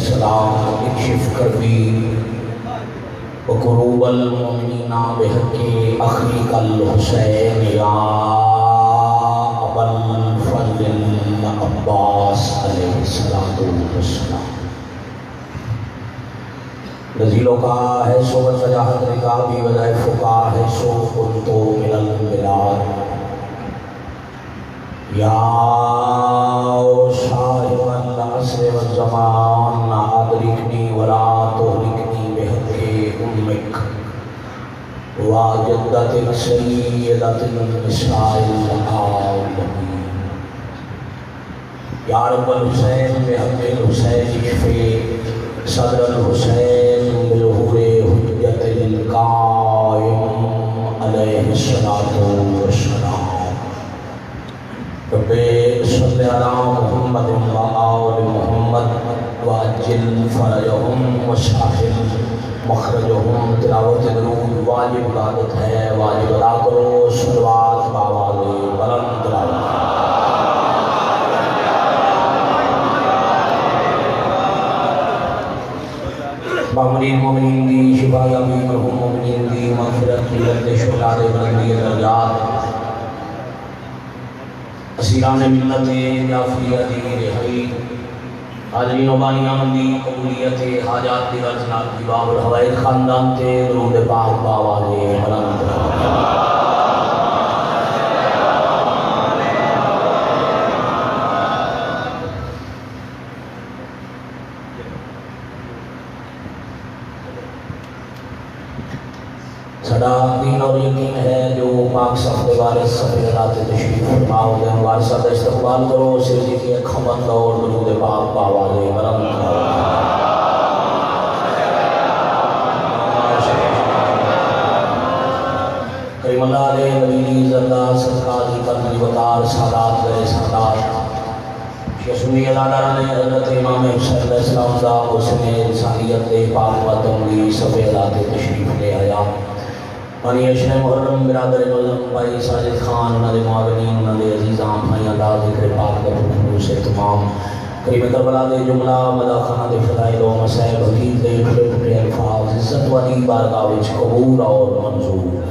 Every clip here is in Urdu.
السلام اکشف کربی وقروب المؤمنین بحق اخیک الحسین یا ابا الفضل العباس علیہ السلام نزیلوں کا ہے سو وجاہت رکابی وظائف کا ہے سو کنتو من البلاد یا صاحب العصر والزمان ادرکنی ولا تهلکنی بحق امک وجدت سیدۃ النساء العالمین یا رب الحسین بحق الحسین اشفی صدر الحسین بالظہور حجت القائم علیہ الصلاۃ والسلام رب صلی علی محمد و آل محمد واجل فرجہم وساحل مخرجہم تلاوت درود واجب عبادت ہے واجب ادا کرو صلوات بآواز بلند تلاوت بامرین مومنین دی شفا یابی مرحوم مومنین دی مغفرت ملت شہداء بلندی درجات اسیران ملت جعفریہ دی رہائی حاضرین و بانیان دی قبولیت حاجات دی رجنات دی باب الحوائد خاندان تے درود پاک بآواز بلند سدا دین اور یقین ہے جو پاک صفحہ وارث صفحہ ذات تشریف فرماؤ دے وارثہ کا استقبال کرو سردی کی اکھوں بند اور درود پاک بآواز بلند کریم اللہ علیہ نبی زندہ صدقہ دی قدمی وقار سادات گئے سادات شیخ ادارہ نے حضرت امام حسین علیہ السلام دا حسن انسانیت دے پاک وطن دی صفحہ ذات تشریف لے آیا مانی اشرح محرم برادر مظلم بھائی ساجد خان انہوں نے معاونین انہوں نے عزیزان بھائیاں دا ذکر پاک دا پھر سے تمام قریب کربلا دے جملہ مداخانہ دے فضائل و مسائب حقیق دے پھر پھر الفاظ عزت والی بارگاہ وچ قبول اور منظور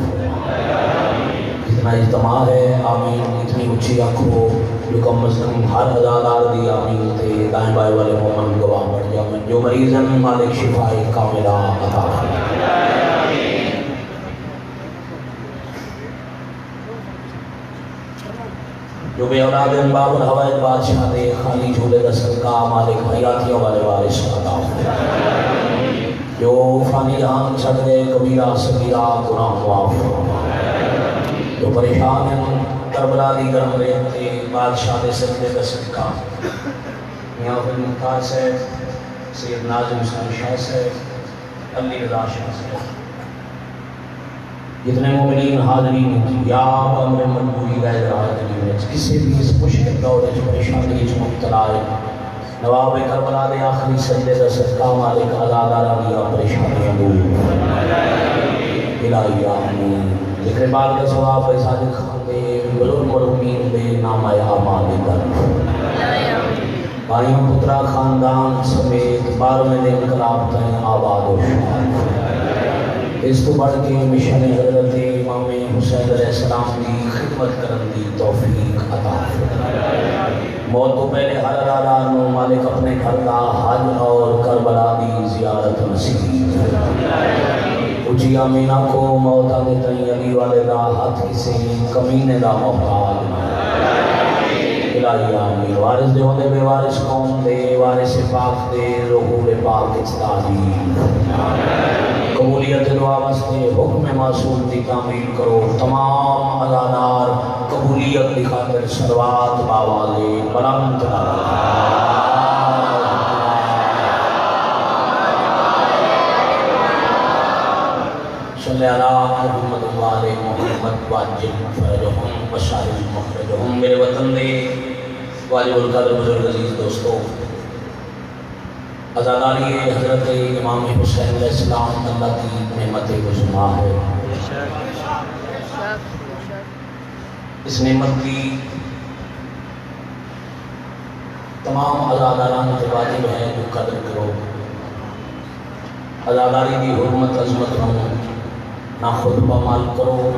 اتنا اجتماع ہے آمین اتنی اچھی آنکھو جو کم مسلم ہر ازادار دی آمین تے دائیں بائیں والے مومن گواہ بڑھ جامن جو مریضن مالک شفائی کاملہ عطا جو بے اولاد باب الحوائد بادشاہ دے خالی جھولے دا صدقہ مالک حیاتیوں والے وارث عطا جو فانی جہان چھڑ دے کبیرہ صغیرہ گناہ معاف جو پریشان ہیں کربلا دی گرم ریت تے بادشاہ دے سجدے دا صدقہ میاں عبد المختار صاحب سید ناظم حسین شاہ صاحب علی رضا شاہ صاحب جتنے مومنین حاضرین یا امر مجبوری غیر حاضرین کسی بھی اس مشکل دور اس پریشانی اس مبتلا ہے نواب کربلا دے آخری سجدے دا صدقہ مالک ازادارہ دیا پریشانیاں دور الہی آمین ذکر پاک کا ثواب ہے ساجد خان دے بلور مرحومین دے نام اعمال در بھائیوں پترا خاندان سمیت باروں میں دے انقلاب تائیں آباد و شاد اس تو بڑھ کے مشن حضرت امام حسین علیہ السلام کی خدمت کرن دی توفیق عطا موت تو پہلے ہر ادارہ نو مالک اپنے گھر کا حج اور کربلا دی زیارت نصیب اچھی آمینہ کو موت آنے تئیں علی والے دا ہاتھ کسی کمینے دا محتاج الہی آمین وارث دے ہوندے بے وارث قوم دے وارث پاک دے ظہور پاک اجتہادی قبولیت دعا واسطے حکم معصوم دی تعمیل کرو تمام ازادار قبولیت دی خاطر صلوات بآواز بلند صلی اللہ محمد وآل محمد واجب فرجہم وسائل مخرجہم میرے وطن دے واجب القدر بزرگ عزیز دوستو ازاداری حضرت امام حسین علیہ السلام اللہ کی نعمت عظمیٰ ہے اس نعمت کی تمام ازاداران کے واجب ہے جو قدر کرو عزاداری کی حرمت عظمت نہ خود پامال کرو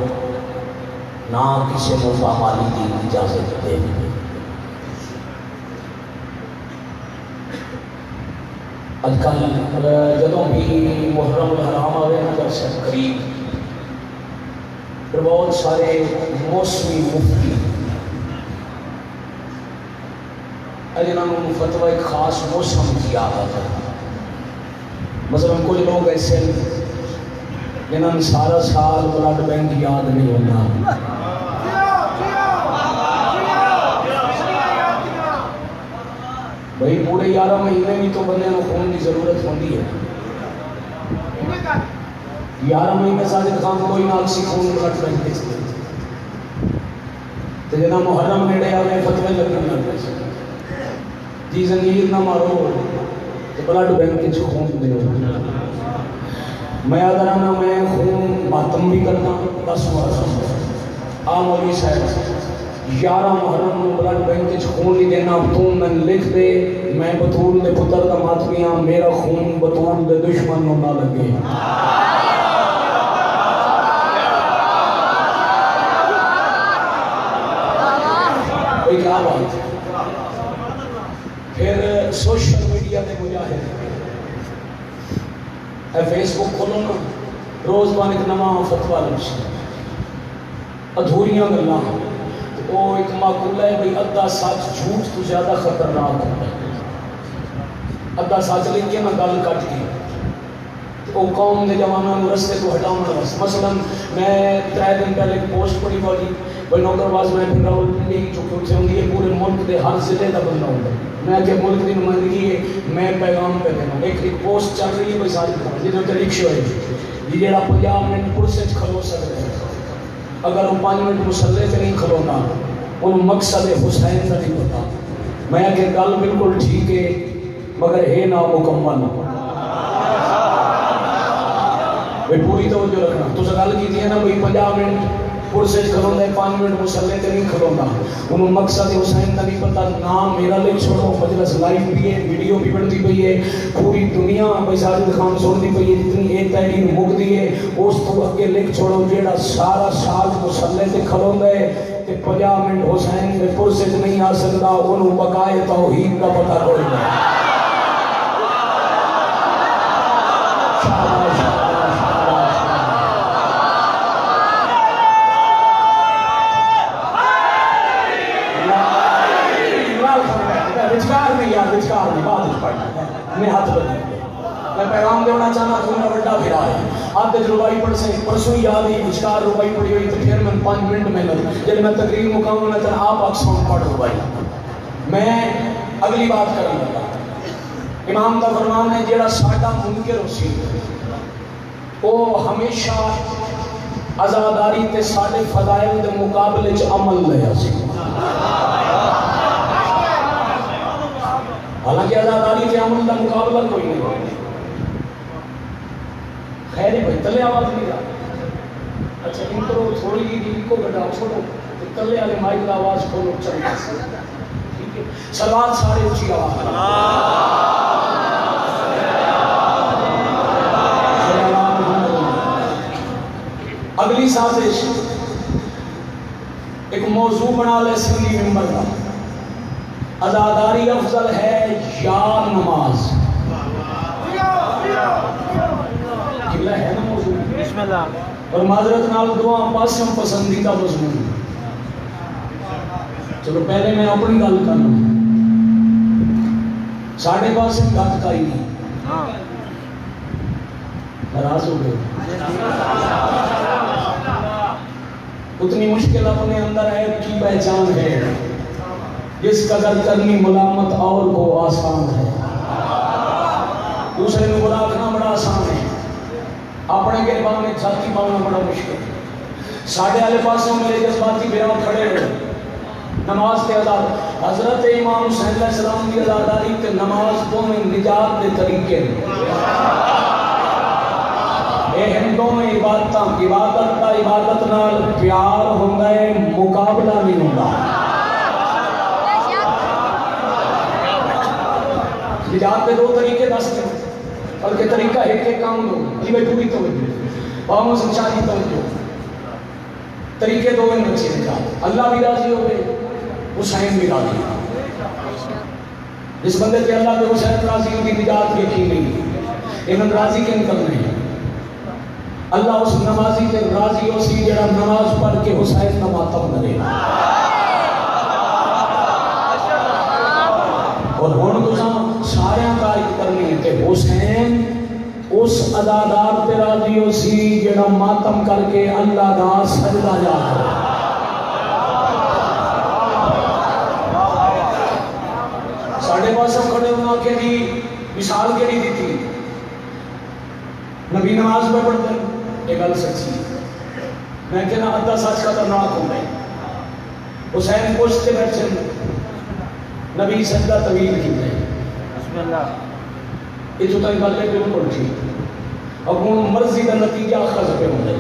نہ کسی کو پامالی کی اجازت دے. اج کل جدوں بھی محرم الحرام آئے نا جب سے قریب پھر بہت سارے موسمی مفتی جنہوں نے فتویٰ ایک خاص موسم کی عادت ہے. مثلا کچھ لوگ ایسے جنہوں نے سارا سال بلڈ بینک یاد نہیں ہونا. بھائی پورے 11 مہینے بھی تو بندے کو خون کی ضرورت ہوتی ہے. 11 مہینے ساجد خان کوئی نہ کسی خون بلڈ بینک دے سکتے تو جنہاں محرم نیڑے آ گئے فتوے لگنے لگ گئے جی زنجیر نہ مارو تو بلڈ بینک کے خون دے. میں ادرانا میں خون ماتم بھی کرنا 10 محرم مولوی صاحب 11 محرم بلڈ بینک کے خون نہیں دینا تو میں لکھ دے میں بطول دے پتر کا ماتمی ہاں میرا خون بطول دے دشمن نہ لگے. کیا بات. پھر سوشل میڈیا کے مجاہد فیس بک کھولو نا روز بان ایک نواں فتوا لگسی ادھوریاں گلاں وہ ایک معقول ہے بھئی ادھا سچ جھوٹ تو زیادہ خطرناک ہوتا ہے. ادھا سچ لکھ کے میں گل کٹ کے وہ قوم نے جوانہ رستے کو ہٹاؤں لگا. مثلا میں 3 دن پہلے ایک پوسٹ پڑھی والی بھائی نوکر باز میں پھر راول پنڈی چونکہ اتنے ہوتی ہے پورے ملک کے ہر ضلع کا بندہ ہوتا ہے. میں کہ ملک کی نمائندگی ہے میں پیغام پہ دینا ایک پوسٹ چل رہی ہے بھائی ساری جنہوں نے رکشے ہوئے جی جہاں 50 منٹ پرسے کھلو سکتے ہیں اگر وہ 5 منٹ مسلے سے نہیں کھلونا ان مقصد حسین کا نہیں پتا. میں کہ گل بالکل ٹھیک ہے مگر ہے نا مکمل بھائی پوری توجہ رکھنا. تو گل کی ہے نا بھائی 50 منٹ پرسے کھلونا ہے 5 منٹ مسلے سے نہیں کھلونا انہوں مقصد حسین کا نہیں پتا. نام میرا لکھ چھوڑو مجلس لائیو بھی ہے ویڈیو بھی بنتی پئی ہے پوری دنیا بھائی ساجد خان سنتی پئی ہے جتنی ایک تحریر مکتی ہے اس تو اگے لکھ چھوڑو جیڑا سارا سال مسلے سے کھلونا ہے 50 منٹ حسین کے پرسے نہیں آ سکتا انہوں بقائے توحید کا پتہ کوئی نہیں. میں ہاتھ بدل میں پیغام دینا چاہنا کہ میں بڑا پھرا ہے آدھے ربائی پڑھ سے پرسوں یاد ہی وچکار ربائی پڑھی ہوئی تو پھر میں 5 منٹ میں لگ جب میں تقریر مقام ہونا چاہتا آپ اکسان پڑھ ربائی. میں اگلی بات کریں گا. امام کا فرمان ہے جیڑا ساڈا منکر ہو سی وہ ہمیشہ عزاداری تے ساڈے فضائل دے مقابلے چ عمل لیا سی. حالانکہ عزاداری کے عمل کا مقابلہ کوئی نہیں. خیر بھائی تلے آواز نہیں رہا. اچھا انٹرو تھوڑی جی کو گھٹا چھوڑو تلے والے مائک کا آواز کھولو چل ٹھیک ہے. صلوات سارے اونچی آواز اگلی سازش ایک موضوع بنا لے سندھی ممبر کا عزاداری افضل ہے یا نماز. قبلہ ہے نا موضوع بسم اللہ اور معذرت نال دعا پاسم پسندیدہ مضمون. چلو پہلے میں اپنی گل کرنا ساڑھے پاس گت کا ہی نہیں ناراض ہو گئے. اتنی مشکل اپنے اندر ہے کی پہچان ہے جس قدر کرنی ملامت اور کو آسان ہے. دوسرے میں برا کرنا بڑا آسان ہے اپنے کے بانے چھاتی پانا بڑا مشکل ہے. ساڑھے والے پاسوں میرے جذباتی بیان کھڑے ہوئے نماز کے عزاد حضرت امام حسین علیہ السلام کی عزاداری کے نماز دونوں نجات کے طریقے ہیں. اے ہندوں میں عبادت کا عبادت نال پیار ہوتا ہے مقابلہ نہیں ہوتا. نجات کے 2 طریقے دستے بلکہ طریقہ ایک ایک کام دو جی بھائی پوری توجہ باؤں سے شادی توجہ طریقے دو ہیں بچے نجات اللہ بھی راضی ہو گئے حسین بھی راضی ہو جس بندے کے اللہ کے حسین راضی ہوگی نجات یقین نہیں انہوں راضی کے نکلنے ہیں اللہ اس نمازی کے راضی ہو سی جڑا نماز پڑھ کے حسین کا ماتم کرے اور ہن تساں سارے قائد کرنی ہے کہ حسین اس ادادار پہ راضی ہو سی جڑا ماتم کر کے اللہ دا سجدہ جا کرے ساڑھے پاس ہم کھڑے ہونا کہ جی مثال کے نہیں دیتی نبی نماز پہ پڑھتے ہیں یہ گل سچی میں کہنا ادھا سچ خطرناک ہو گئے حسین پوچھتے بیٹھے نبی سجدہ طویل کیتے بسم اللہ یہ تو تک گل ہے بالکل ٹھیک اب ہوں مرضی کا نتیجہ خز پہ ہوں گے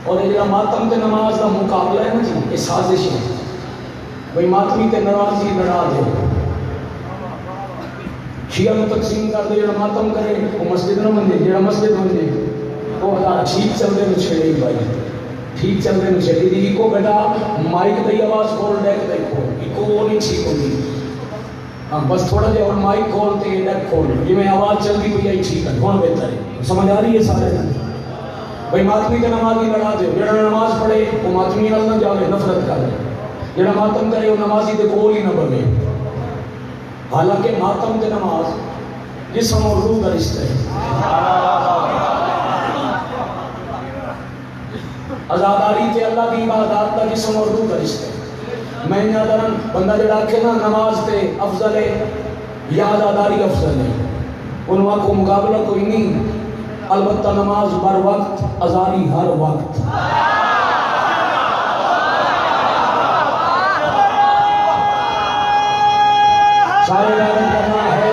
اور یہ ماتم تے نماز کا مقابلہ ہے نا جی یہ سازش ہے بھئی ماتمی تے ناراضی لڑا دے شیعہ میں تقسیم کر دے جڑا ماتم کرے وہ مسجد نہ بن جائے جڑا مسجد بن جائے وہ ٹھیک چل دے نو چھڑے بھائی ٹھیک چل دے نو چھڑے دی کو بیٹا مائک دی آواز کھول ڈیک دیکھو کو نہیں ٹھیک ہوگی ہاں بس تھوڑا جہا اور مائک کھولتے ہیں ڈیک کھول جی میں آواز چل دی ہوئی ٹھیک ہے کون بہتر ہے سمجھ آ رہی ہے سارے دن بھائی ماتمی کا نماز نہیں لڑا دے جڑا نماز پڑھے وہ ماتمی نال نہ جاوے نفرت کرے جڑا ماتم کرے وہ نمازی دے کول ہی نہ بنے حالانکہ ماتم تے نماز جسم اور روح کا رشتہ ہے عزاداری تے اللہ کی عبادات کا جسم اور روح کا رشتہ ہے میں یادرن بندہ جڑا آکھے نا نماز تے افضل ہے یا عزاداری افضل ہے انہوں کو مقابلہ کوئی نہیں البتہ نماز بر وقت ازاری ہر وقت سارے یادن کرنا ہے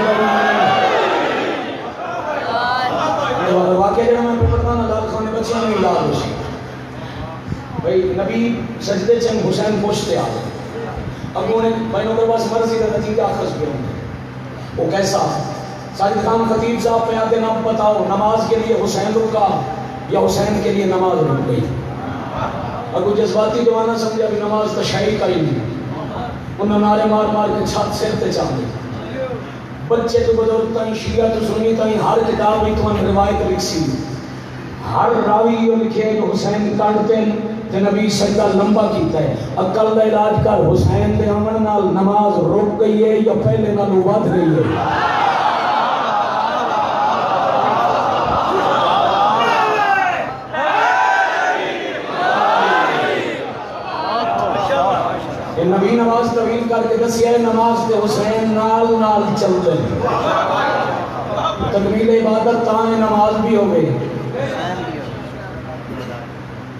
واقعہ جڑا میں پڑھتا نا لال خانے بچیاں نہیں یاد ہوشی بھئی نبی سجدے چند حسین پوچھتے آ اب انہیں بھائیوں کے پاس مرضی کا نتیجہ خرچ پہ ہوں وہ کیسا ساجد خان خطیب صاحب پہ آتے نام بتاؤ نماز کے لیے حسین رکا یا حسین کے لیے نماز رک گئی اگر جذباتی جوانا سمجھا بھی نماز کا شاعری کا ہی نہیں انہوں نعرے مار مار کے چھت سر تے چاہتے بچے تو بزرگ تائیں شیعہ تو سنی تائیں ہر کتاب میں تو روایت لکھی ہر راوی یہ لکھے جو حسین کانٹتے تے نبی سجدہ لمبا کیتا ہے عقل دا علاج کر حسین دے امن نال نماز رک گئی ہے یا پہلے نال ود گئی ہے نبی نماز طویل کر کے دسی ہے نماز تے حسین نال نال چلتے تکمیل عبادت تاں نماز بھی ہو گئی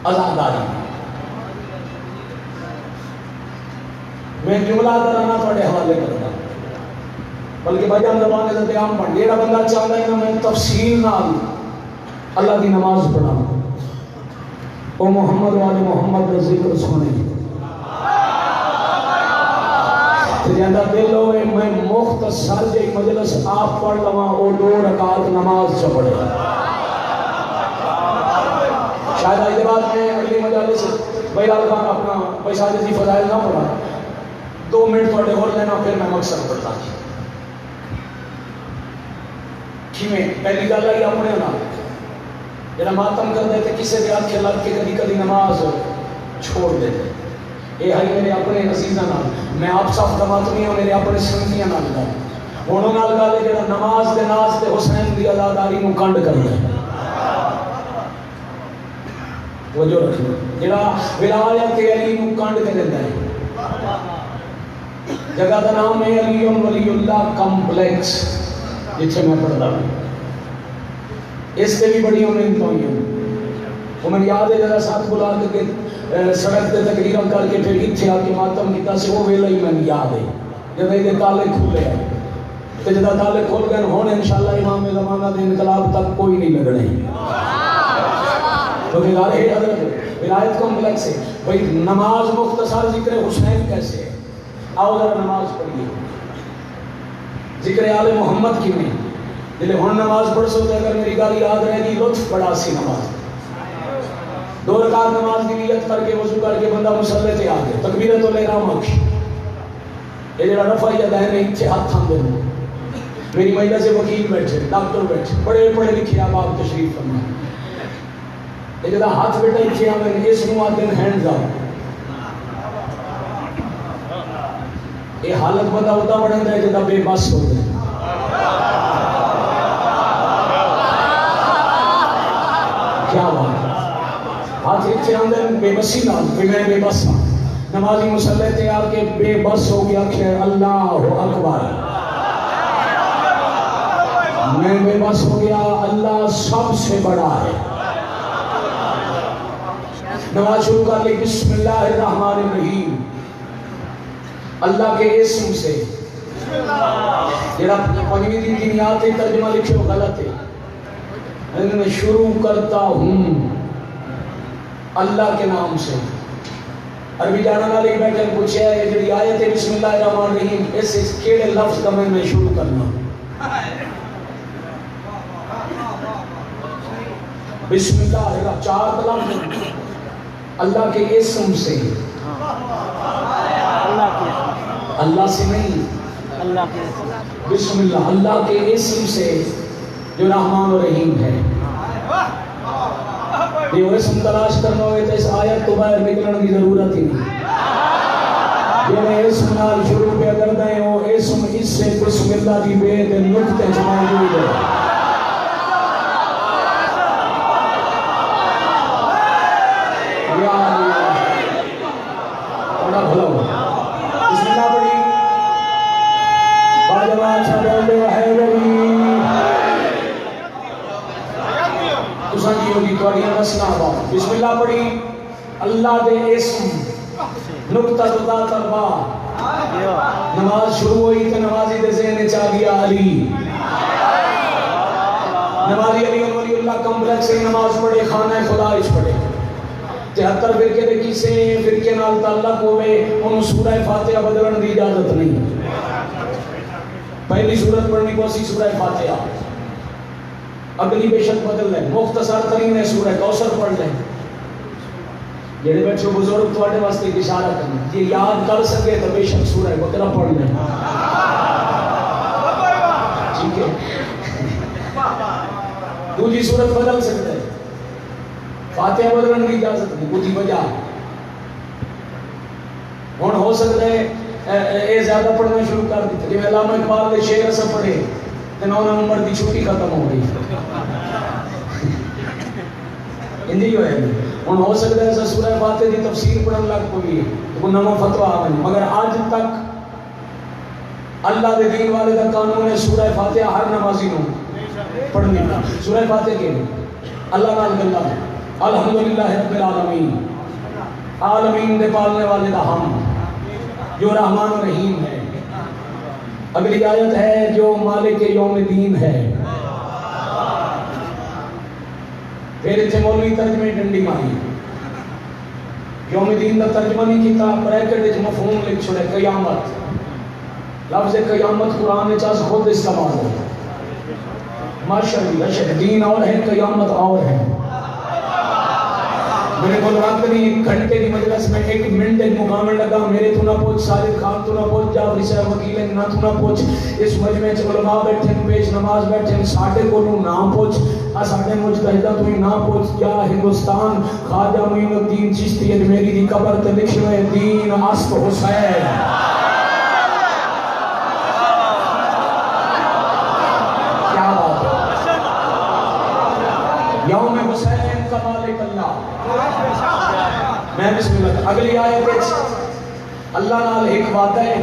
عزاداری میں جملہ درانا تھوڑے حوالے کرتا بلکہ بجان زبان عزت عام پڑھ جیڑا بندہ چاہتا ہے نا میں تفصیل نال اللہ کی نماز پڑھا او محمد والے محمد کا ذکر سنے جاندہ دل ہوئے میں مختصر جی مجلس آپ پڑھ لواں او 2 رکعت نماز سے پڑھے شاید آئی بات میں اگلی مجالس بہرحال خان اپنا پیسہ جیسی فضائل نہ پڑھا 2 منٹ تھوڑے اور لینا پھر میں مقصد پڑھتا میں پہلی گل آئی اپنے نا جڑا ماتم کر دیتے کسے دے ہاتھ لگ کے کدی کدی نماز چھوڑ دیتے یہ ہے میرے اپنے عزیزاں نال میں آپ صاحب دماتمی ہوں میرے اپنے سنتیاں نال گا انہوں نال گا لے جڑا نماز دے ناز تے حسین دی عزاداری نو کنڈ کر دے توجہ رکھو جڑا ولایت علی نو کنڈ کے دیندا ہے جگہ دا نام ہے علی ولی اللہ کمپلیکس جتھے میں پڑھتا ہوں اس سے بھی بڑی امید ہوئی ہوں وہ میں یاد ہے جگہ ساتھ بلا کے سڑک تے تقریرا کر کے پھر اتھے آ کے ماتم کیتا سے وہ ویلا ہی میں یاد ہے جب یہ تالے کھلے ہیں تے جدا تالے کھل گئے ہون انشاءاللہ امام زمانہ دے انقلاب تک کوئی نہیں لگنے تو کہ ہے حضرت ولایت کمپلیکس ہے بھئی نماز مختصر ذکر حسین کیسے ہے آؤ ذرا نماز پڑھیے ذکر آل محمد کی نہیں جلے ہن نماز پڑھ سو تے اگر میری گل یاد رہے گی لطف بڑا سی نماز 2 رکعت نماز کی نیت کر کے وضو کر کے بندہ مصلی تے آ گیا تکبیرۃ الاحرام آکھی یہ جڑا رفع یدین ہے اتنے ہاتھ تھام دے میری مجلس سے وکیل بیٹھے ڈاکٹر بیٹھے بڑے پڑھے لکھے آپ تشریف فرما یہ جڑا ہاتھ بیٹھا اتنے آویں اس نو آتے ہیں ہینڈز اپ یہ حالت بندہ ہوتا بڑھتا ہے جدا بے بس ہوتا ہے کیا بات ہاتھ اتنے آتے ہیں بے بسی نال میں بے بس ہاں نمازی مصلی تے آ کے بے بس ہو گیا کہ اللہ اکبر میں بے بس ہو گیا اللہ سب سے بڑا ہے نماز شروع کر لی بسم اللہ الرحمن الرحیم اللہ کے اسم سے جڑا پنجویں دن کی نیات ہے ترجمہ لکھے ہو غلط ہے میں شروع کرتا ہوں اللہ کے نام سے عربی جانا والے بیٹھے پوچھے ہے یہ جڑی آیت ہے بسم اللہ الرحمن الرحیم اس کیڑے لفظ کا میں شروع کرنا بسم اللہ الرحمن 4 لفظ اللہ کے اسم سے اللہ سے نہیں اللہ کے بسم اللہ اللہ کے اسم سے جو رحمان و رحیم ہے یہ اسم تلاش کرنا ہوئے تو اس آیت تو باہر نکلنے کی ضرورت ہی نہیں یہ اسم نال شروع پہ اگر دیں وہ اسم اس سے بسم اللہ کی بید نکتے موجود ہے بڑا بھلا ہوا بسم اللہ پڑھی باجماعت سے بول دے ہے ربی تساں کی ہوگی توڑیاں نسنا بات بسم اللہ پڑھی اللہ دے اسم نقطہ تدا تربا نماز شروع ہوئی تو نمازی دے ذہن چاہ گیا علی نمازی علی ولی اللہ کمپلیکس سے نماز پڑھے خانہ خدا اچ پڑھے 73 فرقے دے کسے فرقے نال تعلق ہوئے انہوں سورہ فاتحہ بدلن دی اجازت نہیں پہلی سورت پڑھنی کو سی سورہ فاتحہ اگلی بے شک بدل لیں مختصر ترین ہے سورہ کوثر پڑھ لیں جڑے بچوں بزرگ تواڈے واسطے اشارہ کرنا یہ یاد کر سکے تو بے شک سورہ بقرہ پڑھ لیں ٹھیک ہے دوسری سورت بدل سکتے ہیں فاتحہ بدلن کی اجازت نہیں کوئی وجہ ہن ہو سکتا ہے اے زیادہ پڑھنا شروع کر دیتے کہ علامہ اقبال نے شعر اسا پڑھے تو 9 نومبر کی چھٹی ختم ہو گئی ہندی جو ہے ہن ہو سکتا ہے سورہ فاتحہ کی تفسیر پڑھن لگ پئی ہے تو نواں فتویٰ آ گیا مگر آج تک اللہ دے دین والے دا قانون ہے سورہ فاتحہ ہر نمازی نو پڑھنی سورہ فاتحہ کے اللہ نال گلا الحمدللہ رب العالمین عالمین دے پالنے والے دا ہم جو رحمان و رحیم ہے اگلی آیت ہے جو مالک یوم دین ہے پھر اتنے مولوی ترجمے ڈنڈی ماری یوم دین کا ترجمہ نہیں کیتا بریکٹ وچ مفہوم لکھ چھوڑے قیامت لفظ قیامت قرآن میں چاہے خود استعمال ہو ماشاءاللہ دین اور ہے قیامت اور ہے میرے کو رات نہیں 1 گھنٹے کی مجلس میں 1 منٹ ایک مقامل لگا میرے تو نہ پہنچ ساجد خان تو نہ پہنچ جعفری صاحب وکیل نہ تو نہ پہنچ اس مجمع چ علماء بیٹھے پیش نماز بیٹھے ساڈے کولوں نہ پہنچ ساڈے مجتہداں تو نہ پہنچ یا ہندوستان خواجہ معین الدین چشتی اجمیری دی قبر تے لکھے ہوئے دین اسف حسین کیا بات ہے یوم حسین کا مالک اللہ میں بسم اللہ اگلی آیت اللہ نال ایک وعدہ ہے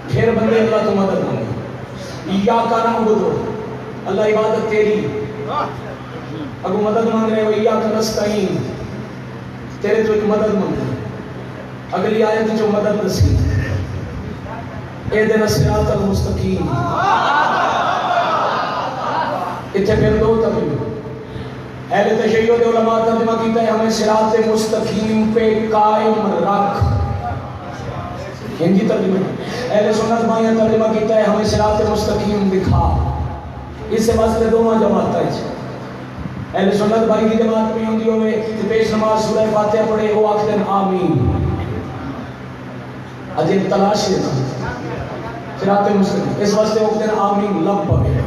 پھر بندے اللہ تو مدد مانگے ایاک نعبد اللہ عبادت تیری اگو مدد مانگ رہے ہو ایاک نستعین تیرے تو ایک مدد مانگ رہے اگلی آیت جو مدد نسی اہدنا الصراط المستقیم اتنے پھر 2 تقریر اہل تشیع کے علماء ترجمہ کیتا ہے ہمیں صراط مستقیم پہ قائم رکھ ہندی ترجمہ اہل سنت بھائیاں ترجمہ کیتا ہے ہمیں صراط مستقیم دکھا اس سے واسطے دونوں جماعت اہل سنت بھائی کی جماعت میں ہوندی ہوئے کہ پیش نماز سورہ فاتحہ پڑھے وہ آخر دن آمین عجیب تلاش ہے صراط مستقیم اس واسطے وہ دن آمین لب پڑھے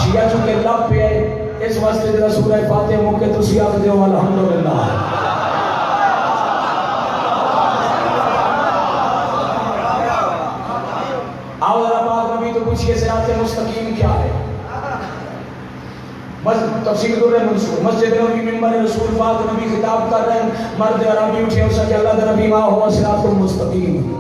شیعہ چونکہ لب پہ ہے اس واسطے جدا سورہ فاتحہ موقع تو سیاہ دے ہو الحمدللہ آؤ ذرا پاک نبی تو پوچھئے صراط مستقیم کیا ہے تفسیر در منصور مسجد نبی منبر رسول پاک نبی خطاب کر رہے ہیں مرد عربی اٹھے ہو سکے اللہ در نبی ما ہوا صراط المستقیم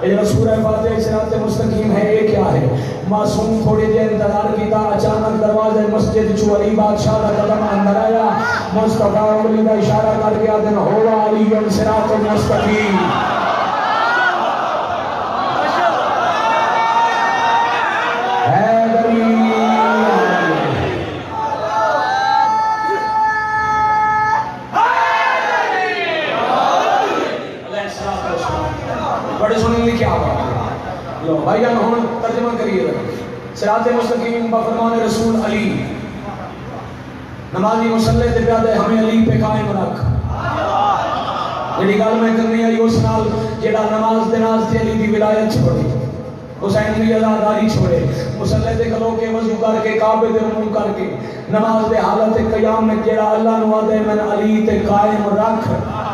یہ سورہ فاتحہ صراط مستقیم ہے یہ کیا ہے معصوم تھوڑے دیر انتظار کیتا اچانک دروازے مسجد چو علی بادشاہ کا قدم اندر آیا مصطفیٰ علی کا اشارہ کر کے دن ہوا علی صراط المستقیم بھائی جان ہم ترجمہ کریے گا صراط مستقیم بفرمان رسول علی نمازی مسلح تے پیادے ہمیں علی پہ قائم رکھ جڑی گل میں کرنی ہے اس نال جڑا نماز دناز تے علی دی ولایت چھوڑی حسین کی عزاداری چھوڑے مسلح تے کھلو کے وضو کر کے کعبے تے رکوع کر کے نماز دے حالت قیام میں جڑا اللہ نو دے من علی تے قائم رکھ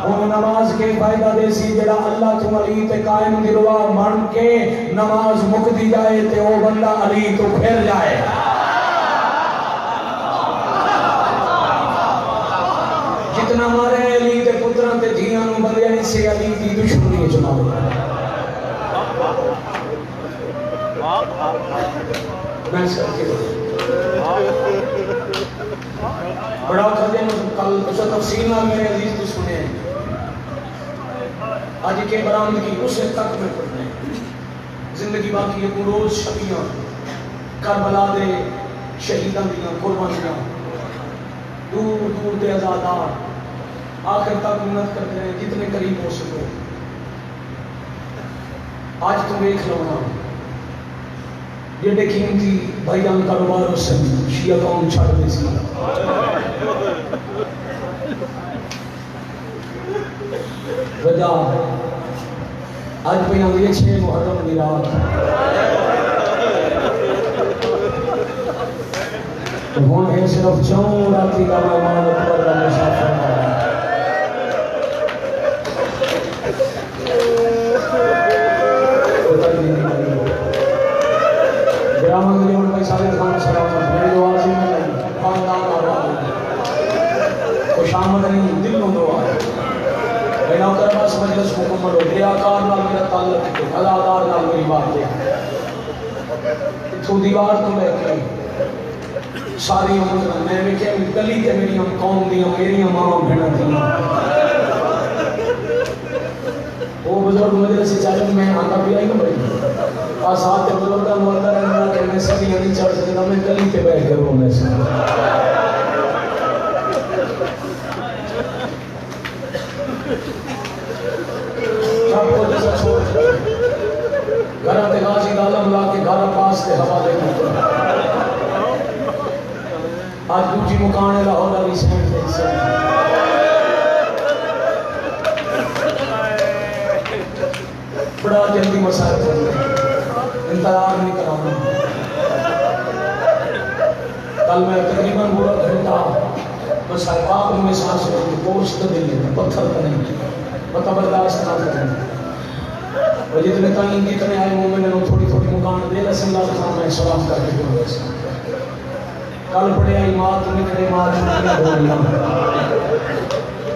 ان نماز کے فائدہ دے سی جڑا اللہ تو علی تے قائم دلوا مان کے نماز مکتی جائے تے او بندہ علی تو پھر جائے جتنا مارے علی تے پتران تے دھیاں نو بندے سے علی دی دشمنی چناؤ میں سر کے بڑا خدم کل اس تفصیل نہ میرے عزیز تو سنے آج کے برآمدگی اسے تک میں پڑھنے زندگی باقی ہے روز شبیاں کربلا دے شہیدان دیاں قربانیاں دور دور دے آزادار آخر تک محنت کرتے ہیں جتنے قریب ہو سکے آج تم ایک لونا یہ دیکھیں تھی بھائی جان کاروبار سے شیعہ قوم چھاڑ دے سی وجہ آج پہ یہاں یہ 6 محرم دی رات تو ہون ہے صرف 4 راتی کا مہمان پر کا مسافر گرامان دلی ان بھائی ثابت خان سلامت میری دعا سے میں نہیں خاندان آباد خوش آمد نہیں دل میں دعا ہے میں نوکر پاس مجلس مکمل ہو ریاکار نال میرا تعلق ہے ادادار نال میری بات ہے تو دیوار تو لے کے ساری عمر میں بھی کہ گلی تے میری ہم قوم دی میری ماں بہن تھی وہ بزرگ مجلس سے چاہے میں آتا بھی آئی بھائی آسات بزرگا مردہ رہنا کہ میں سبھی نہیں چڑھ سکتا میں گلی تے بیٹھ کر رونے سے سب کو جیسا چھوڑ گھر تے غازی عالم لا کے گھر پاس تے حوالے کرتا آج دوجی مکانے لاہور علی سینٹ تے حصہ بڑا جلدی مسائل کرتے ہیں انتظار نہیں کرانا کل میں تقریباً پورا گھنٹہ مسائل آپ میں سانس ہوتی گوشت دل ہے پتھر کا نہیں پتہ برداشت نہ کریں اور جتنے تائیں جتنے آئے مومن نے تھوڑی تھوڑی مکان دے رسم اللہ خان میں سلام کر کے جو ہے کل پڑے آئی مات نکلے مات نکلے بولیاں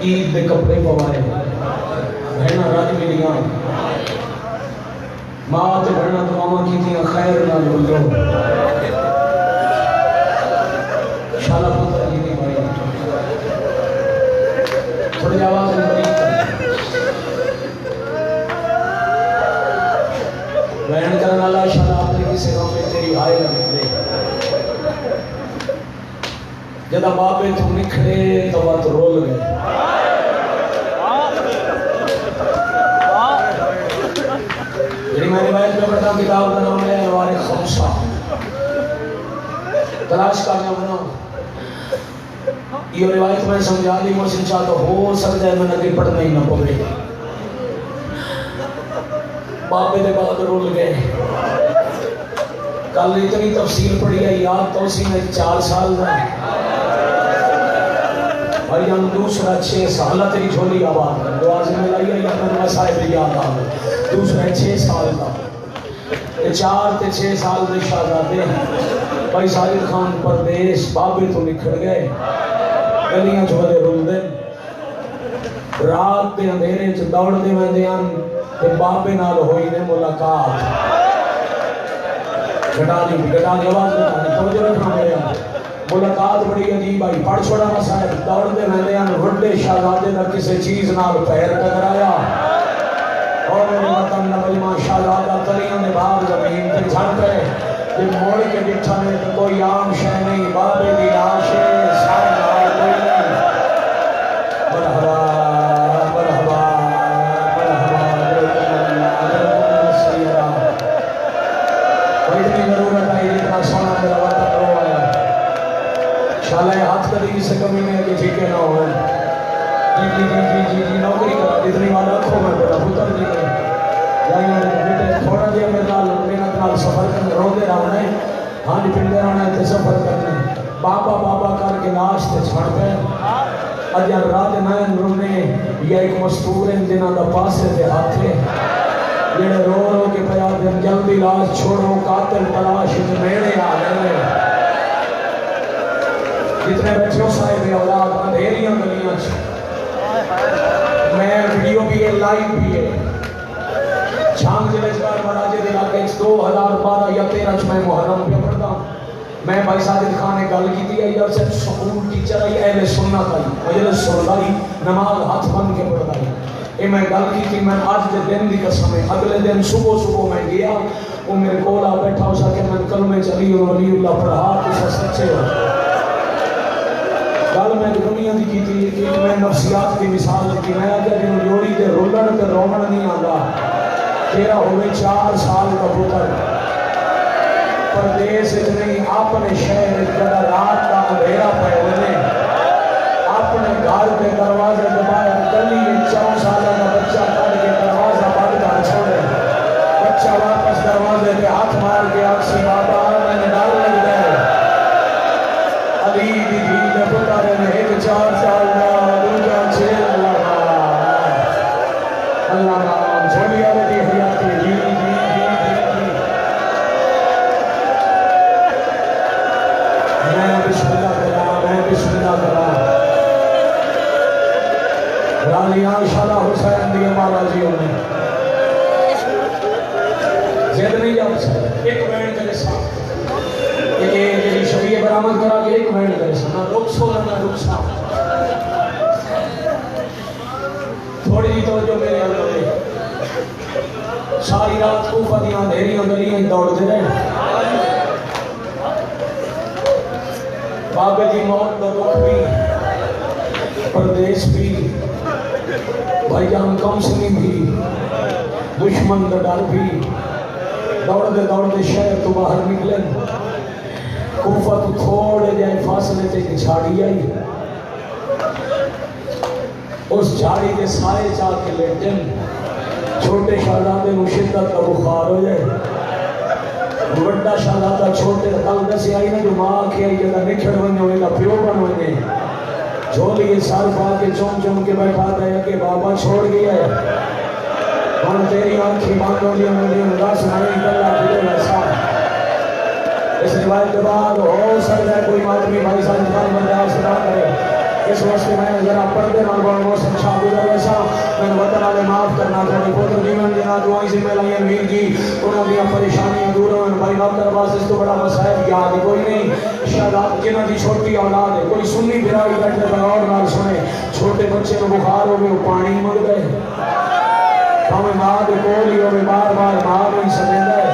عید دے کپڑے پوائے بہنا راج ملیاں ماں تے بہنا دعاواں کیتیاں خیر نہ بولو شالا پتر جی دی بھائی تھوڑی آواز میں بڑی بہن کرنا اللہ شالا اپنے کسی کام میں تیری آئے نہ نکلے جدا بابے تو نکھڑے تو بات رول گئے میں روایت میں پڑھتا کتاب کا نام ہے انوار خمسہ تلاش کرنا بنا یہ روایت میں سمجھا دی محسن شاہ تو ہو سکتا ہے میں نگے پڑھنا ہی نہ پڑے بابے دے بعد رول گئے کل اتنی تفصیل پڑھی ہے یاد تو اسی میں 4 سال دا اور یہ دوسرا 6 سال تیری جھولی آباد ہے دعا سے ملائی ہے یہ مسائب یاد آ دوسرا 6 سال کا 4 تے 6 سال دے شہزادے ہیں بھائی ساجد خان پردیس بابے تو نکھڑ گئے گلیاں چھوڑے رول دے رات دے اندھیرے چ دوڑ دے ویندیاں تے بابے نال ہوئی نے ملاقات گٹانی آواز گٹانی توجہ رکھنا میرے ملاقات بڑی عجیب آئی پڑھ چھوڑا مسائل دوڑ دے ویندیاں وڈے شہزادے دا کسے چیز نال پیر ٹکرایا اور میرے وطن نوجوان شہزادہ تلیاں دے باہر زمین تے جھڑ پئے تے موڑ کے ڈٹھا نے تے کوئی عام شے نہیں بابے دی لاش ہے سارے نال کوئی نہیں مرحبا مرحبا مرحبا سیدہ اتنی ضرورت ہے اتنا سونا میرا وطن رو آیا شالہ ہاتھ کبھی سے کمی نہیں کہ ٹھیکے نہ ہوئے جی نوکری کرا اتنی بات رکھو میں بیٹا پتر جی نے جائیں بیٹے تھوڑا دیا میرے نال محنت نال سفر کرنے رو دے رہا ہے ہاں جی پنڈے رہنا ہے تے سفر کرنے بابا بابا کر کے لاش تے چھڑ پہ اجر راج نائن رونے یا ایک مستور ہیں جنہاں دا پاسے تے ہاتھے جڑے رو رو کے پیا دن جلدی لاش چھوڑو قاتل تلاش میڑے آ گئے جتنے بچوں صاحب اولاد اندھیریاں گلیاں میں ویڈیو بھی ہے لائیو بھی ہے چھانگ ضلع جبار مراجع علاقے 2012 یا 13 میں محرم پہ پڑھتا میں بھائی ساجد خان نے گل کی تھی یا صرف سکول ٹیچر آئی اہل سنت آئی مجلس سنائی نماز ہاتھ بند کے پڑھتا ہے یہ میں گل کی تھی میں آج دے دن دی قسم ہے اگلے دن صبح میں گیا وہ میرے کولا بیٹھا ہو سکے میں کلمے چلی اور ولی اللہ پڑھا کسا سچے ہو گل میں دنیا دی کی تھی کہ میں نفسیات کی مثال کی میں آگے جنہوں جوڑی دے رولن تے رومن نہیں آگا تیرا ہوئے 4 سال کا پتر پردیس اتنی اپنے شہر جگہ رات کا اندھیرا پہ ہونے اپنے گھر کے دروازے دبائے گلی 4 سال کا بچہ کر کے دروازہ بند کر چھوڑے بچہ واپس دروازے پہ ہاتھ مار کے آکسی بابا میں نے ڈال لگ گئے علی دی دے پتر نے ایک 4 سال کا دوجا 6 اللہ نام جھولی آرے دی حیاتی جی میں بسم اللہ کرا رالیاں شالہ حسین دی مارا جیوں نے زید نہیں جاؤ سکتا ایک وین کرے ساتھ یہ شبیہ برآمد کرا کے ایک وین کرے ساتھ نہ رک سو نہ رک سا تھوڑی جی توجہ میرے اللہ ساری رات کوفہ دیاں دھیریاں گلیاں دوڑتے رہے بابے دی موت کا دکھ بھی پردیس بھی بھائی جان کمسنی بھی دشمن کا ڈر بھی دوڑتے شہر تو باہر نکلے کوفہ تو تھوڑے جائے فاصلے تے ایک جھاڑی آئی اس جھاڑی کے سائے چاہ کے لیٹن چھوٹے شہزادے کو شدت کا بخار ہو جائے بڑا شہزادہ چھوٹے کل دسی آئی نا جو ماں کے آئی جگہ نکھڑ بنے ہوئے گا پیو بن ہوئے جھولی سال پا کے چوم کے بیٹھا دیا کہ بابا چھوڑ گیا ہے ہم تیری آنکھی باندھوں لیا مجھے اداس نہیں کرنا پھر ویسا اس روایت کے بعد ہو سکتا ہے کوئی آدمی بھائی صاحب جبان برداشت نہ کرے اس وقت میں ذرا پردے نال بڑھ موسم شاہ گزر ویسا میں وطن والے معاف کرنا تھوڑی پوتر جیون جنا دعائیں سے میں لائیں امیر جی انہوں نے پریشانیاں دور ہوئے بھائی نوکر باز اس تو بڑا مسائب یاد ہے کوئی نہیں شہزاد جنہ دی چھوٹی اولاد ہے کوئی سنی بھرائی بیٹھے بغور نال سنے چھوٹے بچے کو بخار ہو گئے پانی مر گئے ہمیں ماں دے کول ہی ہوئے بار بار ماں نہیں سمجھ گئے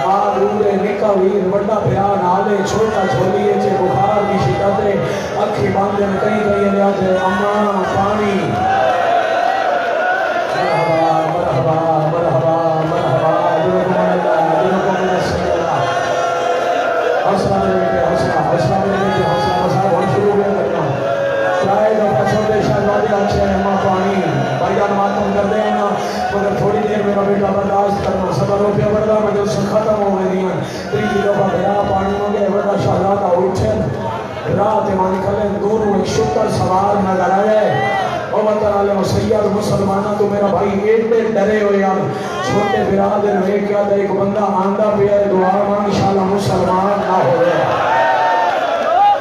ماں دورے نکا ویر بڑا بھیا نالے چھوٹا چھولیے چھے بخار کی شکت ہے اکھی باندھے میں کہیں کہیں لیا چھے اماں پانی مرحبا مرحبا مرحبا مرحبا دنوں کو من اللہ دنوں کو من اللہ حسنہ دے بیٹے حوصلہ حوصلہ میرے بیٹے حوصلہ مسائل بہت شروع ہو گیا کرنا چاہے دفعہ چھوٹے شہزادے اچھے ہیں ماں پانی بھائی جان ماتم کر دیں نا مگر تھوڑی دیر میرا بیٹا برداشت کرنا صبر ہو پیا بڑا مجھے سے ختم ہو گئی ہیں تیری دفعہ گیا پانی ہو گیا بڑا شہزادہ اٹھے رات ایمان کھلیں دونوں ایک شکر سوار نظر آئے اور وطن عالم و سید مسلمانہ تو میرا بھائی ایڈے ڈرے ہوئے یار چھوٹے برادر ہوئے کیا تھا ایک بندہ آندہ پہ ہے دعا مانگ انشاءاللہ مسلمان نہ ہو گیا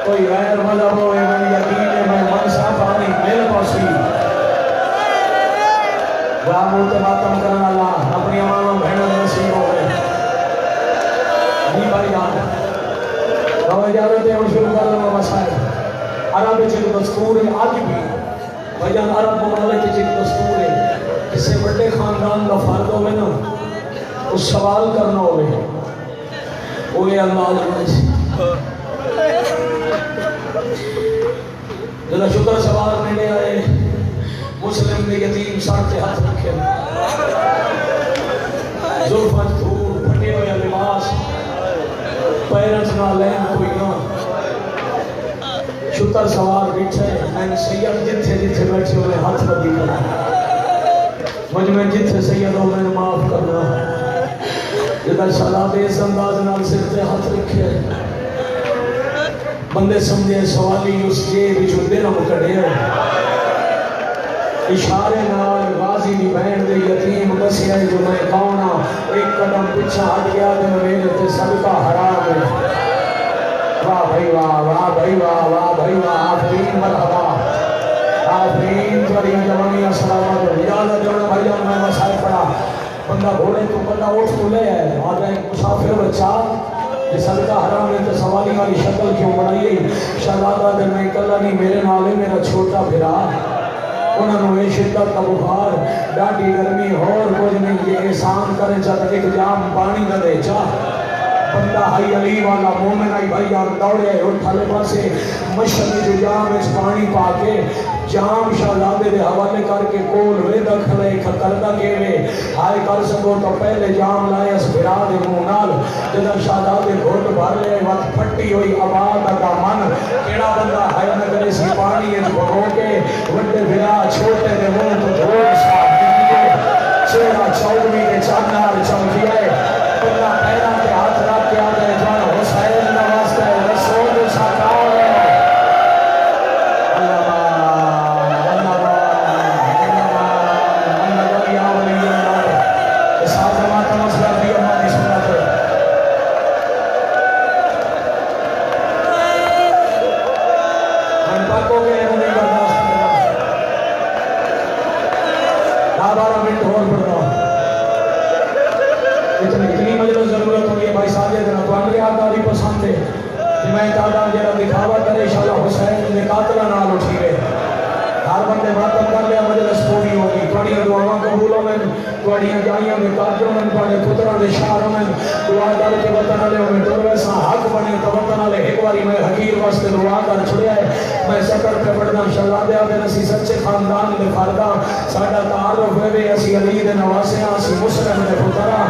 کوئی غیر مذہب ہوئے میں یقین ہے میں منصا پانی میرے پاسی راموت ماتم کرنا اللہ اپنی امام بہنوں نصیب ہو گئے نہیں بھائی جان رو اجازت ہے شروع کر لوں مسائل عرب چیز دستور ہے آج بھی بھائی جان عرب ممالک چیز دستور ہے کسی بڑے خاندان کا فرد ہوئے نا اس سوال کرنا ہوئے وہ یہ اللہ علیہ جدا شکر سوال میرے آئے مسلم نے یتیم ساٹھے ہاتھ رکھے زلفت دھور پھٹے ہوئے لباس پیرنٹ نہ لین کوئی نہ شکر سوال بیٹھے این سید جتھے جتھے بیٹھے ہوئے ہاتھ بدی کرنا مجھ میں جتھے سید ہو میں معاف کرنا جدا شالات اس انداز نال سر تے ہاتھ رکھے بندے سمجھے سوالی اس جیب جو درم کڑے اشارے نال غازی دی بہن دے یتیم دسیا جو میں کھاؤنا ایک قدم پیچھے ہٹ گیا تے میرے تے صدقہ حرام ہے واہ بھائی واہ واہ بھائی واہ واہ بھائی واہ آفرین مرحبا آفرین تمہاری جوانی السلامت اجازت دینا بھائی جان میں مسائل پڑھا بندہ گھوڑے تو بندہ اٹھ تو لے ہے آج ایک مسافر بچہ یہ صدقہ حرام نے تو سوالی والی شکل کیوں بنائی شہزادہ دن میں کلا نہیں میرے نالے میرا چھوٹا بھرا انہوں نے شدت کا بخار ڈاٹی گرمی اور کچھ نہیں یہ احسان کرے چاہتا ایک جام پانی نہ دے چاہ بندہ ہائی علی والا مومن آئی بھائی آن دوڑے اٹھالے پاسے مشہدی جو جام اس پانی پاکے جام شہزادے دے حوالے کر کے کول وے دکھلے کردہ کے وے ہائے کر سکو تو پہلے جام لائے اس بھرا دے مونال جدر شہزادے گھوٹ بھر لے وقت پھٹی ہوئی آباد کا من کیڑا بندہ ہائے نگر اسی پانی اس بھگو کے وڈے بھرا چھوٹے دے مون تو دھوڑ صاحب دیئے چہرہ چودوی کے چانار چمکیے بندہ پیرا کے ہاتھ رکھ کے آدھے جوان حسین نواستا ہے رسول ساکار ہے میں دادا جڑا دکھاوا کرے شالا حسین نے قاتلہ نال اٹھی گئے ہر بندے ماتم کر لیا مجلس پوری ہوگی تھوڑی دعاواں قبول ہوئے تھوڑی جائیاں میں قاتل ہوئے تھوڑے خطرہ دے شہر ہوئے دعا کر کے وطن علیہ ہوئے تو ویسا حق بنے تو وطن علیہ ایک باری میں حقیر واسطے دعا کر چھڑیا ہے میں سکر پہ پڑھنا شالا دیا بے نسی سچے خاندان دے فردہ ساڑھا تعارف ہوئے اسی علی دے نواسے اسی مسلم دے خطرہ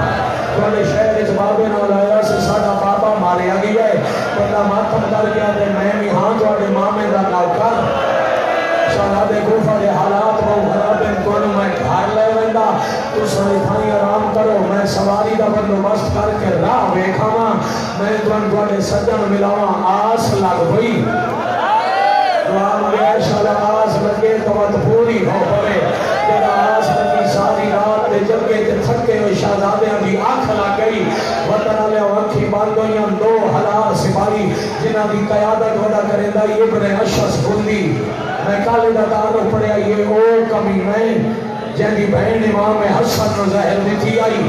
تھوڑے شہر اس بابے نال آیا سے ساڑھا بابا مارے آگی ہے بندہ ماتم کر گیا دے میں بھی ہاں تھوڑے مامے دا نوکر شہزادے کوفہ دے حالات کو خراب ہیں تو میں گھر لے ویندا تو سارے تھائی آرام کرو میں سواری دا بندوبست کر کے راہ ویکھاواں میں تھوڑے سجن ملاواں آس لگ ہوئی دعا مانگے شالا آس لگے تو مت پوری ہو پڑے جدا آس لگی ساری رات دے جگے تے تھکے ہوئے شہزادیاں دی آنکھ لگ گئی وطن علیہ وقتی بار دویاں دو ہزار سپاہی جنہ دی قیادت ودا کریں دا ابن اشعث بندی میں کالے دا تعارف پڑھیا یہ او کمی میں جن دی بہن امام حسن و زہر دی تھی آئی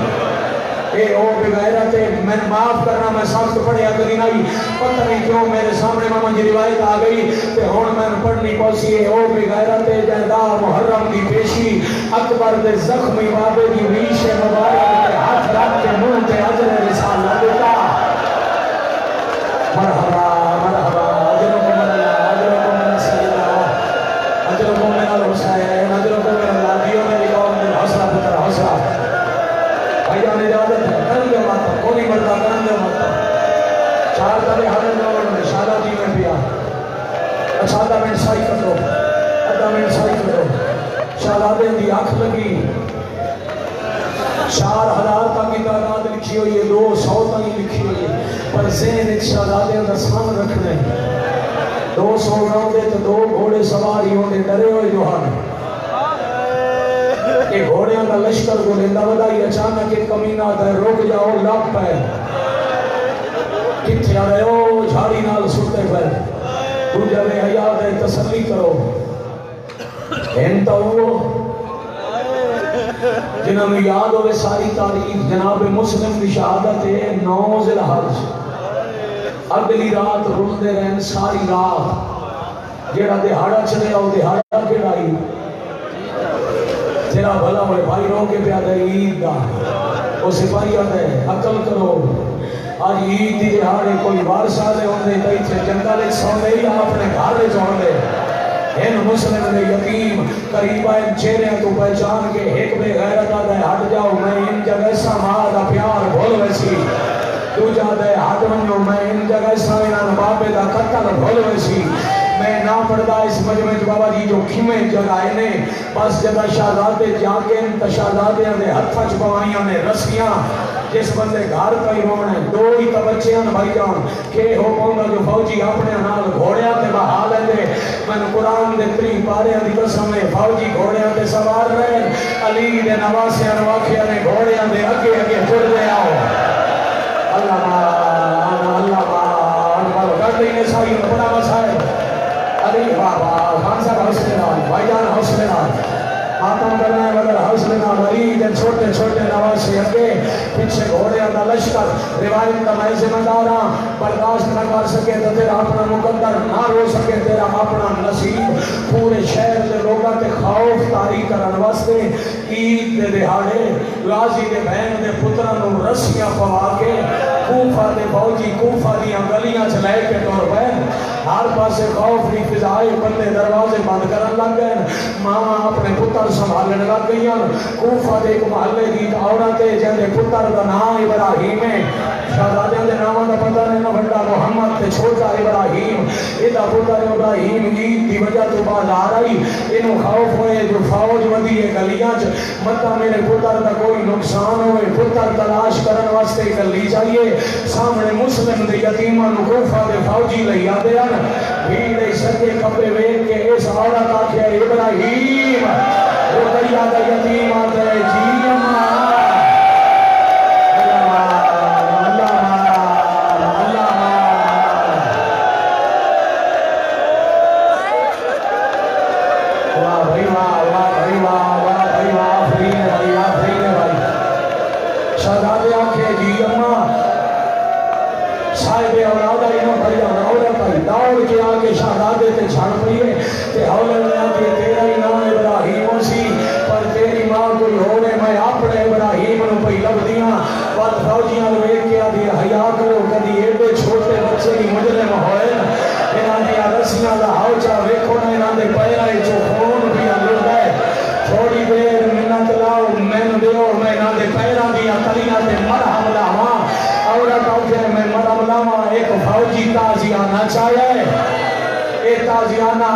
اے او بغیرت میں معاف کرنا میں سخت پڑھیا کری نہیں پتہ نہیں کیوں میرے سامنے ماما جی روایت آ گئی تے ہون میں پڑھنی پوسی اے او بغیرت جہدہ محرم دی پیشی اکبر دے زخمی بابے دی ریش مبارک کے ہاتھ رکھ کے منہ تے عجر رسالہ دیتا مرحبا مرحبا اجرکم اللہ اجرکم من سیدہ اجرکم من الحسین اجرکم من اللہ دیو میری قوم دے حوصلہ پتر حوصلہ بھائیان اجازت ہے کرن دے ماتا کوئی مردہ کرن دے ماتا چار تبے حرم نور میں 4000 تک کی تعداد لکھی ہوئی ہے، 200 تک لکھی ہوئی ہے، پر ذہن ایک شہزادے کا سامنے رکھنا ہے 200 راؤندے تو 2 گھوڑے سواری ہوندے ڈرے ہوئے جو ہن کہ گھوڑیاں کا لشکر کو لیندہ بدائی اچانک ایک کمینہ آتا ہے رک جاؤ لپ ہے کتھے آ رہے ہو جھاڑی نال ستے پر تو جلے حیات ہے تسلی کرو انتا ہو جنہوں نے یاد ہوئے ساری تاریخ جناب مسلم کی شہادت ہے 9 ذی الحج اگلی رات رلتے رہن ساری رات جیڑا دہاڑا چلے آؤ دہاڑا کیڑائی تیرا بھلا ہوئے بھائی رو کے پیادہ عید دا وہ سپاہی آتا ہے عقل کرو آج عید دی دہاڑے کوئی وارث آلے ہوندے کئی تھے جنگل سوندے ہی اپنے گھر لے جوندے ان مسلم نے یتیم قریبہ ان چہرے تو پہچان کے ایک بے غیرت آتا ہے ہٹ جاؤ میں ان جگہ سامادہ پیار بھول ویسی تو جاتا ہے ہٹ منجو میں ان جگہ سامینان بابے دا قتل بھول ویسی میں نہ پڑھتا اس مجمع بابا جی جو کھمیں جگہ نے بس جگہ شہزادے جاکے ان شہزادیاں دے ہتھا چھپوائیاں نے رسیاں جس بندے گھر پہ ہی ہونے 2 ہی تو بچیاں بھائی جان کہ ہو پاؤں جو فوجی اپنے نال گھوڑیاں تے بہا لے دے میں قرآن دے 3 پارے دی قسم میں فوجی گھوڑیاں تے سوار رہے علی دے نواسیاں نواخیاں نے گھوڑیاں دے اگے اگے جڑ دے آؤ اللہ کر دینے سائی بڑا مسائل علی بابا خان صاحب حوصلے نال بھائی جان حوصلے نال ماتم کرنا ہے مگر حوصلے نال علی دے چھوٹے چھوٹے نواسی اگے پیچھے گھوڑیاں دا لشکر روایت کا میں ذمہ دار ہاں برداشت نہ کر سکے تو تیرا اپنا مقدر نہ رو سکے تیرا اپنا نصیب پورے شہر دے لوگاں تے خوف طاری کرن واسطے عید دے دہاڑے غازی دے بہن دے پتراں نوں رسیاں پوا کے کوفہ دے فوجی کوفہ دیاں گلیاں چ لے کے ٹر پئے ہر پاسے خوف دی فضائے بندے دروازے بند کرن لگ گئے ماں اپنے پتر سنبھالنے لگ گئیاں کوفہ دے ایک محلے دی عورتیں جن دے پتر دا نام ابراہیم ہے شہزادیاں دے ناماں دا پتہ نہیں نہ بڑا محمد تے چھوٹا ابراہیم ادا پتر ابراہیم عید دی وجہ تو بازار آئی انہوں خوف ہوئے جو فوج ودی ہے گلیاں چ متا میرے پتر دا کوئی نقصان ہوئے پتر تلاش کرن واسطے گلی چاہیے سامنے مسلم دے یتیماں نوں کوفہ دے فوجی لئی آندے ہن بھیڑ سکے کپڑے ویکھ کے اس عورت آکھیا ابراہیم وہ دریا دا یتیم آتا ہے جی اماں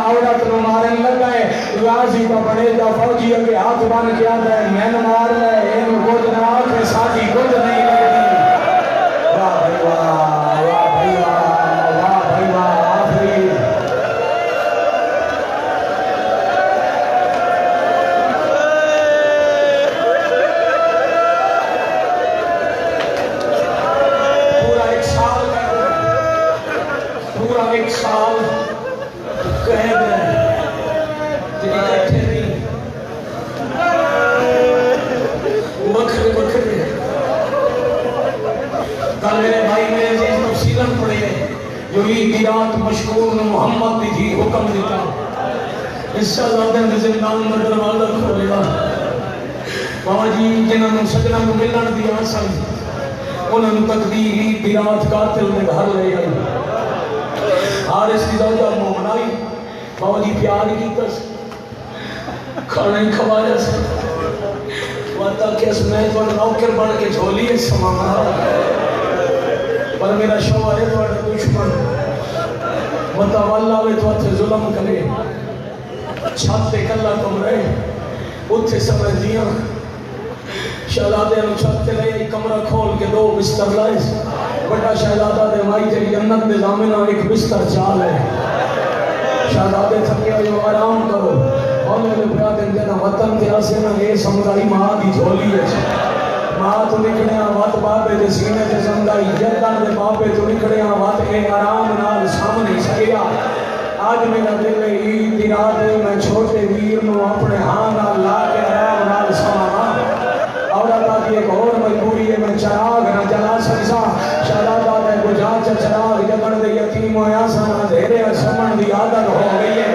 عورت نو مارن لگا ہے غازی کا بڑے دا فوجی اگے ہاتھ بن کے آتا ہے میں نو مار لے اینو کچھ نہ آکھے ساتھی کچھ نہیں لگتی واہ بھائی واہ واہ بھائی واہ واہ بھائی واہ آخری پورا ایک سال کہہ دیں جو عید کی رات مشکور محمد بھی تھی حکم دیتا اس شہزادے نے زندان میں دروازہ کھولیا بابا جی جنہوں نے سجنہ کو ملن دیا سن انہوں نے تقدیر عید کی رات قاتل نے گھر لے گئی حارث کی زوجہ مومنائی بابا جی پیار کی تس کھانے کھوایا سے وعدہ کہ اس میں تو نوکر بڑھ کے جھولی ہے سمانا پر میرا شوہر ہے تو دشمن متوالا میں تو اتھے ظلم کرے چھاتے کلا تم رہے اتھے سمجھ دیا شہزادے نو چھت تے لے کمرہ کھول کے 2 بستر لائے بڑا شہزادہ دے مائی تیری جنت دے دامنا ایک بستر چال ہے شہزادے تھکے جو آرام کرو ہونے لے پیا دن دینا وطن تے آسے نا یہ سمرائی ماں دی جھولی ہے ماں تو نکڑیاں وات بابے دے سینے تے زندائی جردن دے بابے تو نکڑیاں وات اے آرام نال سامنے سکیا آج میرا دل عید دی رات میں چھوٹے ویر نو اپنے ہاں نال لا کے آرام نال ساما عورت آتی ایک اور مجبوری ہے میں چراغ نہ جلا سکسا شہزادہ دے گجاچ چراغ جگن دے یتیم ہویا سانا دھیرے سمن دی عادت ہو گئی ہے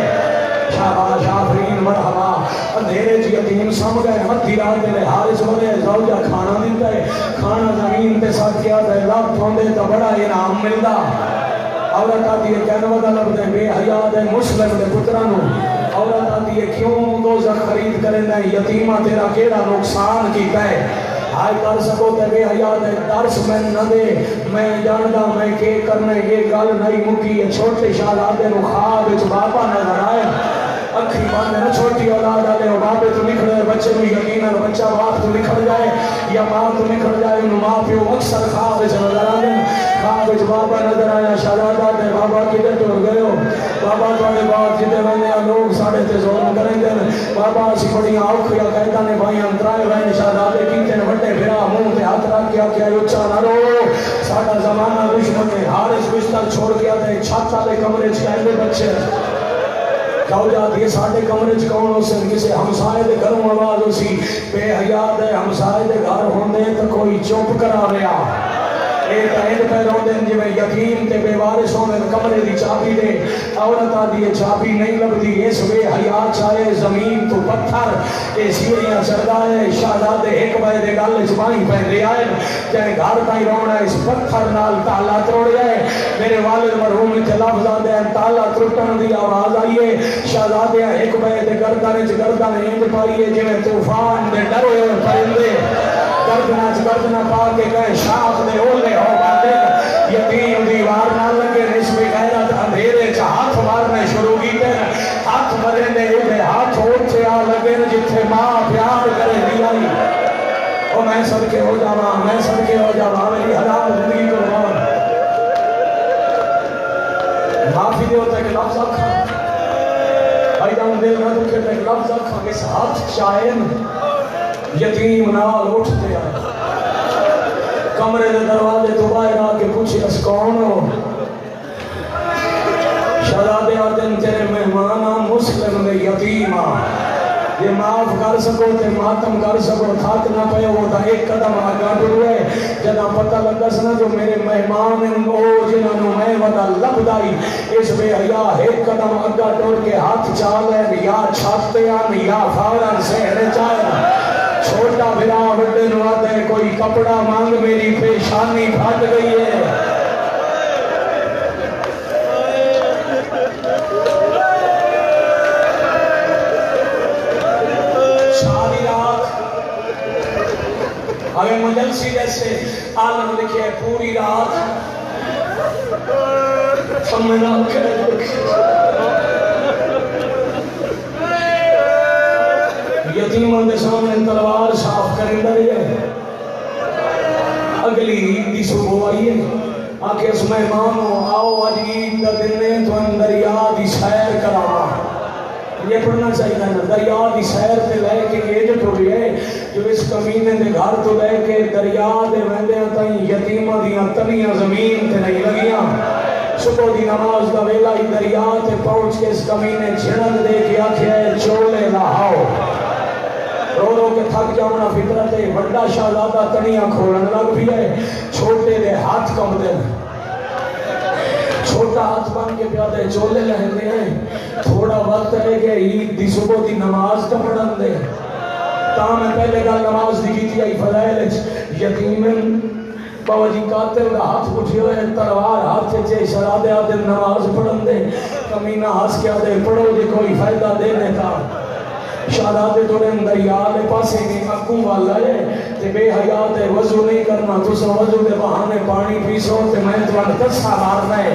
شاباش آفرین مرحبا اندھیرے جی یتیم سم گئے ہتھی رات دے حارس ہوئے زوجہ کھانا دیتا ہے کھانا زمین تے ساتھ کیا دے لب تھوندے تو بڑا انعام ملدا عورت آتی ہے کہنے ودا لب دے بے حیات ہے مسلم دے پترانو عورت آتی ہے کیوں دوزخ خرید کریں دے یتیمہ تیرا کیڑا نقصان کیتا ہے ہائے کر سکو تے بے حیات ہے درس میں نہ دے میں جاندہ میں کے کرنے یہ گل نہیں مکی ہے چھوٹے شہزادے نو خواب وچ بابا نظر آئے اکھی باندھے نہ چھوٹی اولاد آلے ہو بابے تو نکھڑے بچے نو یقیناً بچہ باپ تو نکھڑ جائے یا ماں تو نکھڑ جائے انہوں ماں پیو اکثر خواب وچ نظر آنے خواب وچ بابا نظر آیا شہزادہ دے بابا کدھر ٹر گئے ہو بابا تھوڑے بعد جتے میں لوگ ساڑھے تے ظلم کریں دیں بابا اسی بڑی آوکھیا قیدہ نے بھائی انترائے وین شہزادے کیتے نے بڑے بھرا منہ تے ہاتھ رکھ کیا کیا اچھا نہ رو ساڑھا زمانہ دشمن نے حارس بستر چھوڑ گیا تھے چھت والے کمرے چھ بچے کہو جاتی ہے ساڑھے کمرے چکون ہو سن کسے ہمسائے دے گھروں آواز ہو سی بے حیات ہے ہمسائے دے گھر ہوندے تو کوئی چپ کرا رہا ایک اینڈ پہ روندے جی میں یتیم تے بے وارث ہونے کمرے دی چابی دے عورت آدھی ہے چابی نہیں لبدی اس بے حیات چاہے زمین تو پتھر اے سیڑیاں چردائے شہزادے ایک بے دے گل چبائیں پہ دے آئے جائے گھر تائی رونا اس پتھر نال تالا تروڑ جائے میرے والد مرحوم تے لفظ آدھے ہیں تالا ترٹن دی آواز آئیے شہزادے ایک بے دے گردن اینج پائیے جی میں طوفان دے ڈرے ہوئے پرندے گردنا پا کے گئے شاخ دے اولے ہو باندے یتیم دیوار نہ لگے نسبی غیرت اندھیرے چا ہاتھ مارنے شروع کی دے ہاتھ مرنے دے ہاتھ اٹھے آ لگے جتھے ماں پیار کرے دیائی او میں صدقے ہو جاواں میں صدقے ہو جاواں میری حلال زندگی قربان معافی دے ہوتا ہے کہ لفظ آکھا بھائی جان دل نہ دکھے تے لفظ آکھا اس ہاتھ شائن یتیم نال اٹھتے آئے کمرے دے دروازے تو باہر آ کے پوچھے اس کون ہو شہزادے آدن تیرے مہمانا مسلم دے یتیما یہ معاف کر سکو تے ماتم کر سکو تھاک نہ پہ ہوتا ایک قدم آگا ڈروے جنا پتہ لگا سنا جو میرے مہمان ہیں او جنہاں نو میں ودا لبدائی اس بے حیا ایک قدم آگا ڈور کے ہاتھ چالے یا چھاتے آن یا فورن سہرے چاہے چھوٹا بھرا بڑے نواد ہے کوئی کپڑا مانگ میری پیشانی پھٹ گئی ہے شادی رات ہمیں مجلسی جیسے عالم لکھے پوری رات سمنا یتیموں کے سامنے تلوار صاف کریں رہی ہے اگلی عید دی صبح آئی ہے آکے اس مہمانوں آؤ آج عید دا دن نے تو ہم دریا دی سیر کرانا یہ پڑھنا چاہیے نا دریا دی سیر تے لے کے یہ جو ٹوڑی ہے جو اس کمینے دے گھر تو لے کے دریا دے ویندے تائیں یتیمہ دیاں تنیاں زمین تے نہیں لگیاں صبح دی نماز دا ویلا ہی دریا تے پہنچ کے اس کمینے جھڑک دے کے آکھے چولے لاؤ رو رو کے تھک جاؤنا فطرت ہے بڑا شہزادہ تنیاں کھولن لگ بھی ہے چھوٹے دے ہاتھ کم دے چھوٹا ہاتھ بن کے پیادے چولے لہنے ہیں تھوڑا وقت ہے کہ عید دی صبح دی نماز کا پڑھن دے تاں میں پہلے گا نماز دی کی آئی فضائل یتیمن بابا جی قاتل دا ہاتھ اٹھے ہوئے تلوار ہاتھ چے شرادے آدھے نماز پڑھن دے کمینہ ہاس کے آدھے پڑھو جے کوئی فائدہ دینے تھا شہزادے توڑے دریال پاسے نہیں اکوں والا ہے تے بے حیات ہے وضو نہیں کرنا تو سو وضو دے بہانے پانی پیسو تے میں تو ان تسا مارنا ہے